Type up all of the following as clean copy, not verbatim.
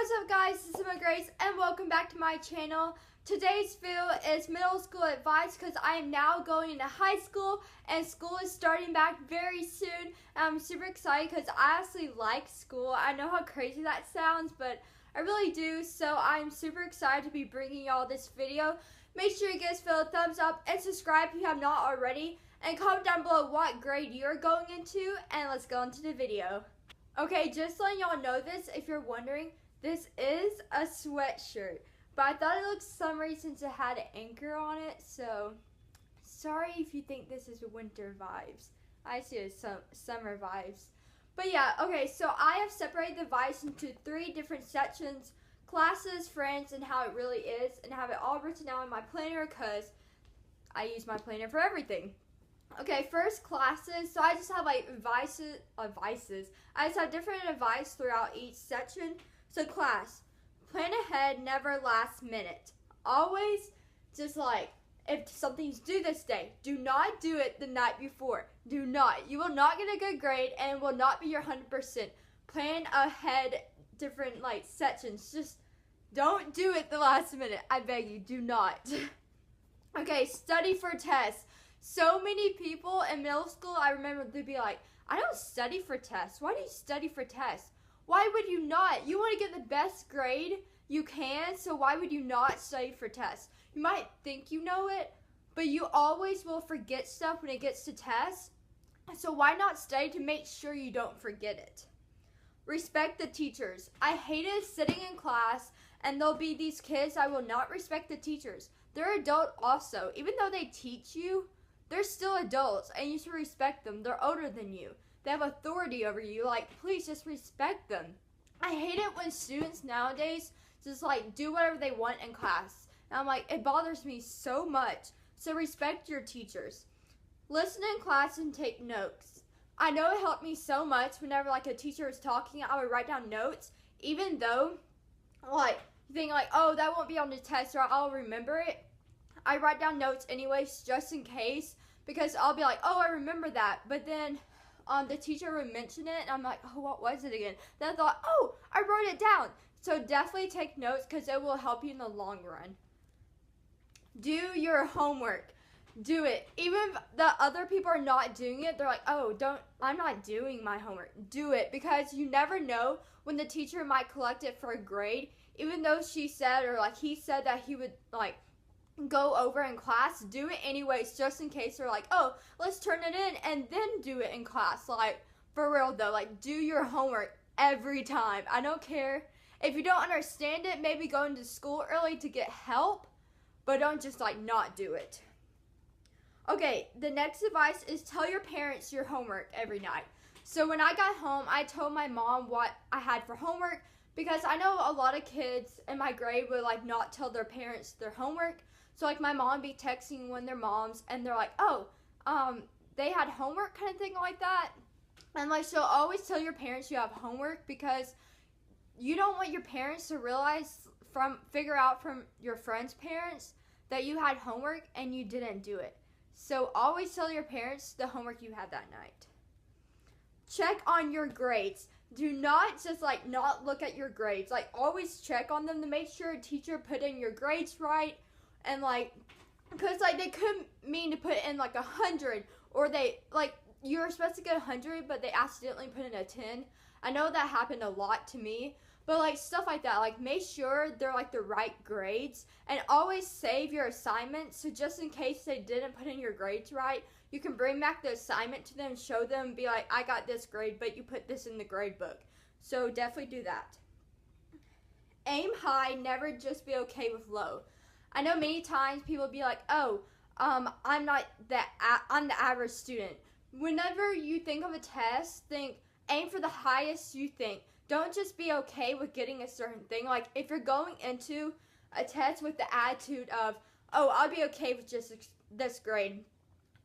What's up guys, this is Grace and welcome back to my channel. Today's video is middle school advice because I am now going into high school and school is starting back very soon. And I'm super excited because I actually like school. I know how crazy that sounds, but I really do. So I'm super excited to be bringing y'all this video. Make sure you give this video a thumbs up and subscribe if you have not already. And comment down below what grade you're going into and let's go into the video. Okay, just letting y'all know this, if you're wondering, this is a sweatshirt, but I thought it looked summery since it had an anchor on it, so sorry if you think this is winter vibes. I see it as summer vibes. But yeah, okay, so I have separated the advice into 3 different sections: classes, friends, and how it really is, and have it all written down in my planner because I use my planner for everything. Okay, first classes. So I just have like advices. I just have different advice throughout each section. So class, plan ahead, never last minute. Always just like, if something's due this day, do not do it the night before. Do not. You will not get a good grade and will not be your 100%. Plan ahead, different like sections. Just don't do it the last minute. I beg you, do not. Okay, study for tests. So many people in middle school, I remember they'd be like, I don't study for tests. Why do you study for tests? Why would you not? You want to get the best grade you can, so why would you not study for tests? You might think you know it, but you always will forget stuff when it gets to tests. So why not study to make sure you don't forget it? Respect the teachers. I hated sitting in class and there'll be these kids that will not respect the teachers. They're adult also. Even though they teach you, they're still adults and you should respect them. They're older than you. They have authority over you. Like, please just respect them. I hate it when students nowadays just like do whatever they want in class. And I'm like, it bothers me so much. So respect your teachers. Listen in class and take notes. I know it helped me so much whenever like a teacher was talking, I would write down notes. Even though like you think like, oh, that won't be on the test or I'll remember it. I write down notes anyways just in case because I'll be like, oh, I remember that. But then the teacher would mention it and I'm like, oh, what was it again? Then I thought, oh, I wrote it down. So definitely take notes because it will help you in the long run. Do your homework. Do it. Even if the other people are not doing it, they're like, oh, I'm not doing my homework. Do it because you never know when the teacher might collect it for a grade. Even though she said or like he said that he would like go over in class, do it anyways just in case they're like, oh, let's turn it in and then do it in class. Like, for real though, like do your homework every time. I don't care if you don't understand it, maybe go into school early to get help, but don't just like not do it. Okay, the next advice is tell your parents your homework every night. So when I got home, I told my mom what I had for homework because I know a lot of kids in my grade would like not tell their parents their homework. So like my mom would be texting one of their moms and they're like, oh, they had homework kind of thing like that. And like, so always tell your parents you have homework because you don't want your parents to figure out from your friends' parents that you had homework and you didn't do it. So always tell your parents the homework you had that night. Check on your grades. Do not just like not look at your grades. Like always check on them to make sure a teacher put in your grades right. And like, because like they could mean to put in like 100 or they like you were supposed to get 100 but they accidentally put in a 10. I know that happened a lot to me, but like stuff like that, like make sure they're like the right grades and always save your assignments so just in case they didn't put in your grades right, you can bring back the assignment to them, show them, be like, I got this grade but you put this in the grade book. So definitely do that. Aim high, never just be okay with low. I know many times people be like, oh, I'm the average student. Whenever you think of a test, aim for the highest you think. Don't just be okay with getting a certain thing. Like if you're going into a test with the attitude of, oh, I'll be okay with just this grade.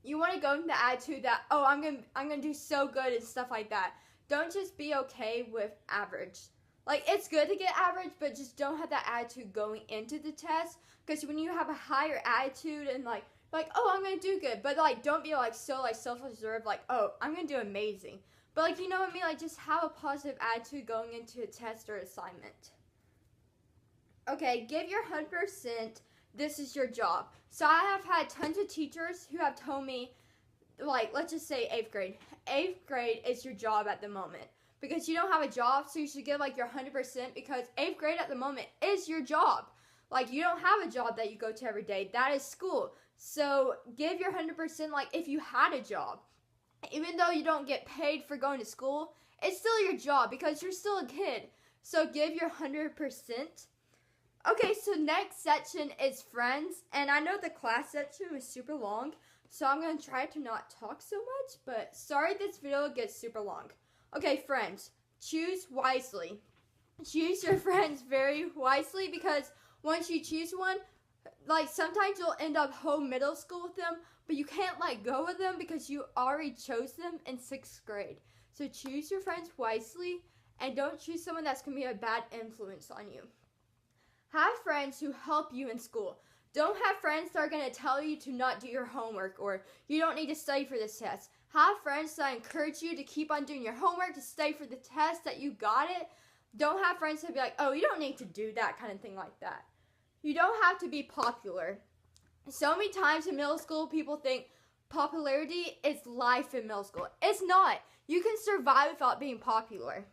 You want to go with the attitude that, oh, I'm gonna do so good and stuff like that. Don't just be okay with average. Like, it's good to get average, but just don't have that attitude going into the test. Because when you have a higher attitude and, like, oh, I'm going to do good. But, like, don't be, like, so, like, self-reserved, like, oh, I'm going to do amazing. But, like, you know what I mean? Like, just have a positive attitude going into a test or assignment. Okay, give your 100%. This is your job. So I have had tons of teachers who have told me, like, let's just say 8th grade. 8th grade is your job at the moment. Because you don't have a job, so you should give like your 100% because 8th grade at the moment is your job. Like, you don't have a job that you go to every day. That is school. So give your 100% like if you had a job. Even though you don't get paid for going to school, it's still your job because you're still a kid. So give your 100%. Okay, so next section is friends. And I know the class section was super long, so I'm going to try to not talk so much. But sorry this video gets super long. Okay, friends, choose wisely. Choose your friends very wisely because once you choose one, like sometimes you'll end up whole middle school with them, but you can't let go of them because you already chose them in 6th grade. So choose your friends wisely and don't choose someone that's going to be a bad influence on you. Have friends who help you in school. Don't have friends that are going to tell you to not do your homework or you don't need to study for this test. Have friends that encourage you to keep on doing your homework, to study for the test, that you got it. Don't have friends that be like, oh, you don't need to do that kind of thing like that. You don't have to be popular. So many times in middle school, people think popularity is life in middle school. It's not. You can survive without being popular.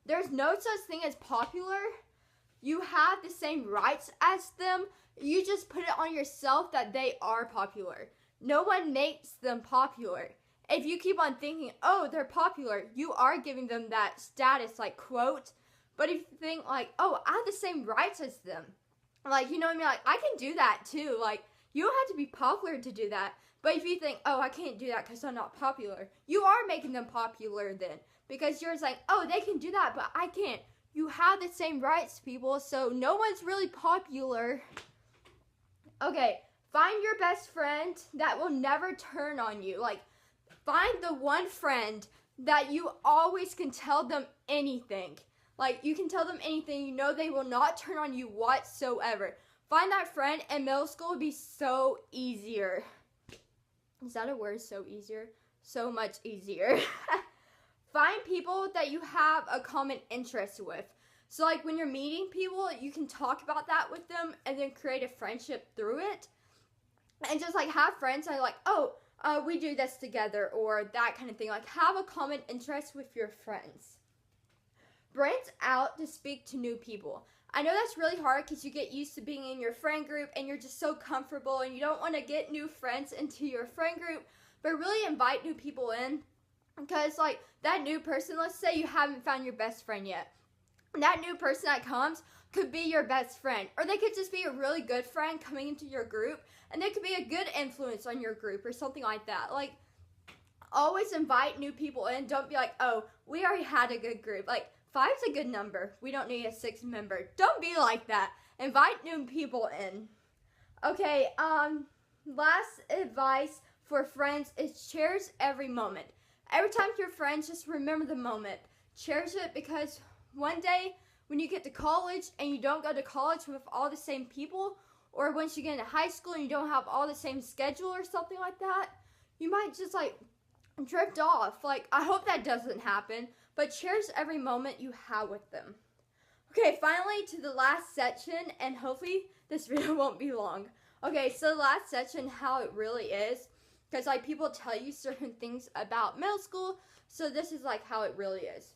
There's no such thing as popular. You have the same rights as them. You just put it on yourself that they are popular. No one makes them popular. If you keep on thinking, oh, they're popular, you are giving them that status, like, quote. But if you think, like, oh, I have the same rights as them. Like, you know what I mean? Like, I can do that, too. Like, you don't have to be popular to do that. But if you think, oh, I can't do that because I'm not popular, you are making them popular then. Because you're just like, oh, they can do that, but I can't. You have the same rights, people, so no one's really popular. Okay, find your best friend that will never turn on you. Like, find the one friend that you always can tell them anything. Like, you can tell them anything. You know they will not turn on you whatsoever. Find that friend, and middle school would be so easier. Is that a word, so easier? So much easier. Find people that you have a common interest with. So, like, when you're meeting people, you can talk about that with them and then create a friendship through it. And just, like, have friends that are like, oh, we do this together, or that kind of thing. Like, have a common interest with your friends. Branch out to speak to new people. I know that's really hard because you get used to being in your friend group and you're just so comfortable and you don't want to get new friends into your friend group, but really invite new people in. Because, like, that new person, let's say you haven't found your best friend yet. That new person that comes could be your best friend. Or they could just be a really good friend coming into your group. And they could be a good influence on your group or something like that. Like, always invite new people in. Don't be like, oh, we already had a good group. Like, 5's a good number. We don't need a 6th member. Don't be like that. Invite new people in. Okay, last advice for friends is cherish every moment. Every time you're friends, just remember the moment. Cherish it because one day when you get to college and you don't go to college with all the same people, or once you get into high school and you don't have all the same schedule or something like that, you might just like drift off. Like, I hope that doesn't happen, but cherish every moment you have with them. Okay, finally to the last section, and hopefully this video won't be long. Okay, so the last section, how it really is. Because, like, people tell you certain things about middle school, so this is, like, how it really is.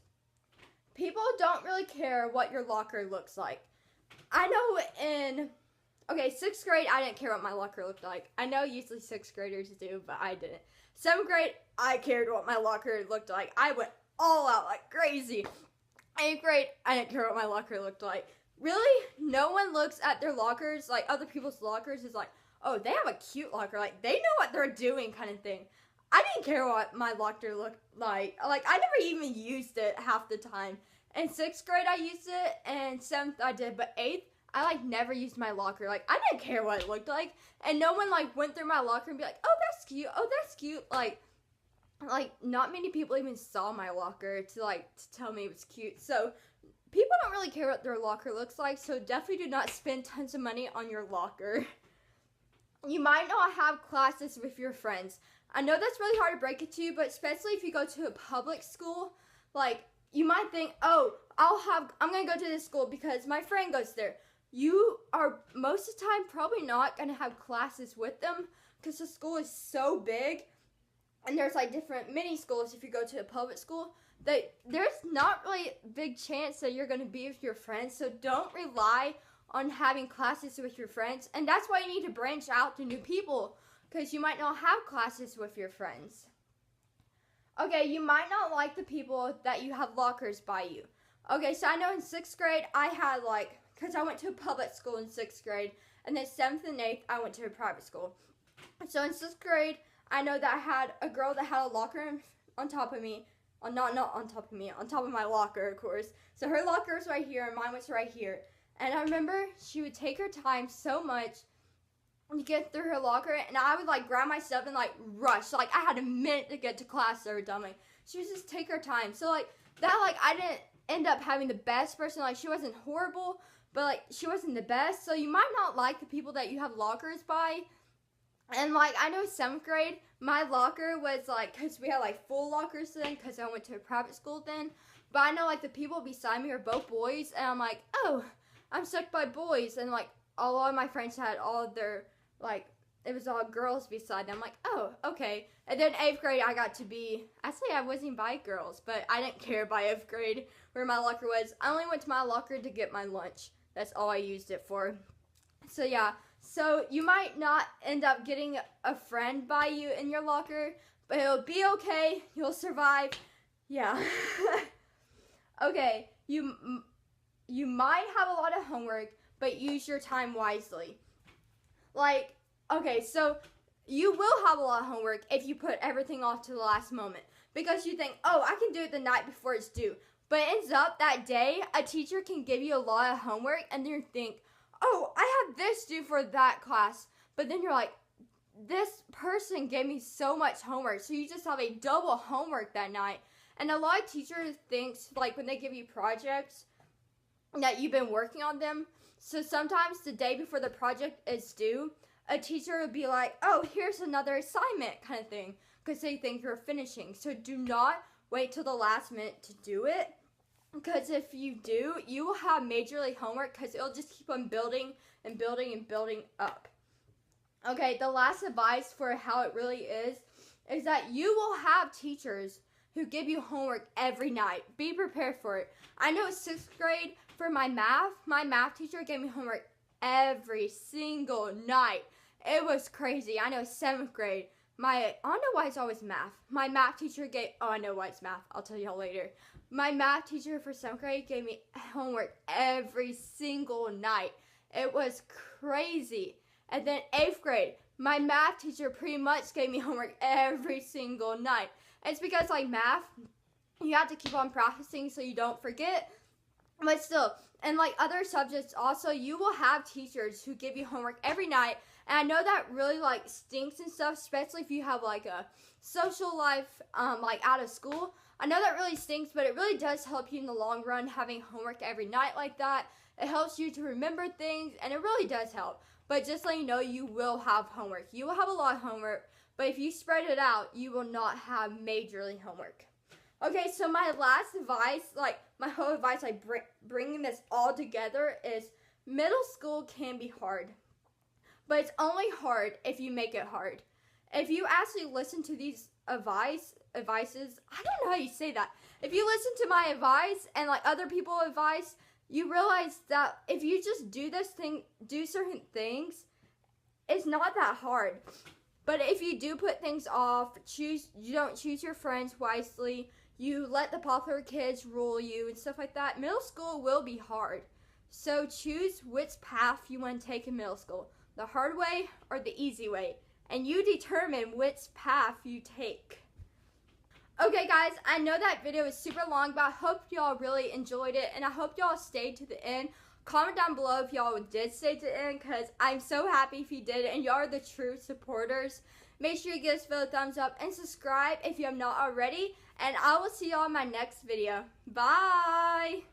People don't really care what your locker looks like. I know in, 6th grade, I didn't care what my locker looked like. I know usually 6th graders do, but I didn't. 7th grade, I cared what my locker looked like. I went all out like crazy. 8th grade, I didn't care what my locker looked like. Really, no one looks at their lockers, like, other people's lockers is like, oh, they have a cute locker. Like, they know what they're doing kind of thing. I didn't care what my locker looked like. Like, I never even used it half the time. In 6th grade, I used it, and 7th, I did. But 8th, I, like, never used my locker. Like, I didn't care what it looked like. And no one, like, went through my locker and be like, oh, that's cute. Oh, that's cute. Like, not many people even saw my locker to tell me it was cute. So, people don't really care what their locker looks like. So, definitely do not spend tons of money on your locker. You might not have classes with your friends. I know that's really hard to break it to you, but especially if you go to a public school, like, you might think, oh, I'm going to go to this school because my friend goes there. you are most of the time probably not going to have classes with them because the school is so big, and there's like different mini schools if you go to a public school. There's not really a big chance that you're going to be with your friends, so don't rely on having classes with your friends, and that's why you need to branch out to new people, because you might not have classes with your friends. Okay, you might not like the people that you have lockers by you. Okay, so I know in 6th grade, I had because I went to a public school in 6th grade, and then 7th and 8th, I went to a private school. So in 6th grade, I know that I had a girl that had a locker on top of me. Not on top of me, on top of my locker, of course. So her locker was right here, and mine was right here. And I remember she would take her time so much to get through her locker, and I would grab my stuff and rush. So I had a minute to get to class every time. She would just take her time. So that I didn't end up having the best person. She wasn't horrible, but she wasn't the best. So you might not like the people that you have lockers by. And I know 7th grade, my locker was because we had full lockers then, because I went to a private school then. But I know the people beside me are both boys, and I'm oh, I'm stuck by boys. And a lot of my friends had all of their it was all girls beside them. Oh, okay. And then 8th grade, I got to be, I wasn't by girls, but I didn't care by 8th grade where my locker was. I only went to my locker to get my lunch. That's all I used it for. So yeah, so you might not end up getting a friend by you in your locker, but it'll be okay. You'll survive. Yeah. Okay, you might have a lot of homework, but use your time wisely. Okay, so you will have a lot of homework if you put everything off to the last moment, because you think, oh, I can do it the night before it's due. But it ends up that day, a teacher can give you a lot of homework, and then you think, oh, I have this due for that class. But then you're this person gave me so much homework, so you just have a double homework that night. And a lot of teachers thinks, when they give you projects, that you've been working on them. So sometimes the day before the project is due, a teacher would be oh, here's another assignment kind of thing, because they think you're finishing. So do not wait till the last minute to do it, because if you do, you will have majorly homework, because it'll just keep on building and building and building up. Okay, the last advice for how it really is that you will have teachers who give you homework every night. Be prepared for it. I know 6th grade, for my math teacher gave me homework every single night. It was crazy. I know 7th grade, I don't know why it's always math. My math teacher I know why it's math. I'll tell y'all later. My math teacher for 7th grade gave me homework every single night. It was crazy. And then 8th grade, my math teacher pretty much gave me homework every single night. It's because math, you have to keep on practicing so you don't forget. But still, and other subjects also, you will have teachers who give you homework every night. And I know that really stinks and stuff, especially if you have a social life out of school. I know that really stinks, but it really does help you in the long run having homework every night like that. It helps you to remember things, and it really does help. But just let you know, you will have homework. You will have a lot of homework, but if you spread it out, you will not have majorly homework. Okay, so my last advice, my whole advice, bringing this all together is middle school can be hard. But it's only hard if you make it hard. If you actually listen to these advices, I don't know how you say that. If you listen to my advice and other people's advice, you realize that if you just do certain things, it's not that hard. But if you do put things off, you don't choose your friends wisely, you let the popular kids rule you and stuff like that, middle school will be hard. So choose which path you want to take in middle school, the hard way or the easy way, and you determine which path you take. Okay guys, I know that video is super long, but I hope y'all really enjoyed it, and I hope y'all stayed to the end. Comment down below if y'all did stay to the end, because I'm so happy if you did, and y'all are the true supporters. Make sure you give this video a thumbs up and subscribe if you have not already, and I will see y'all in my next video. Bye!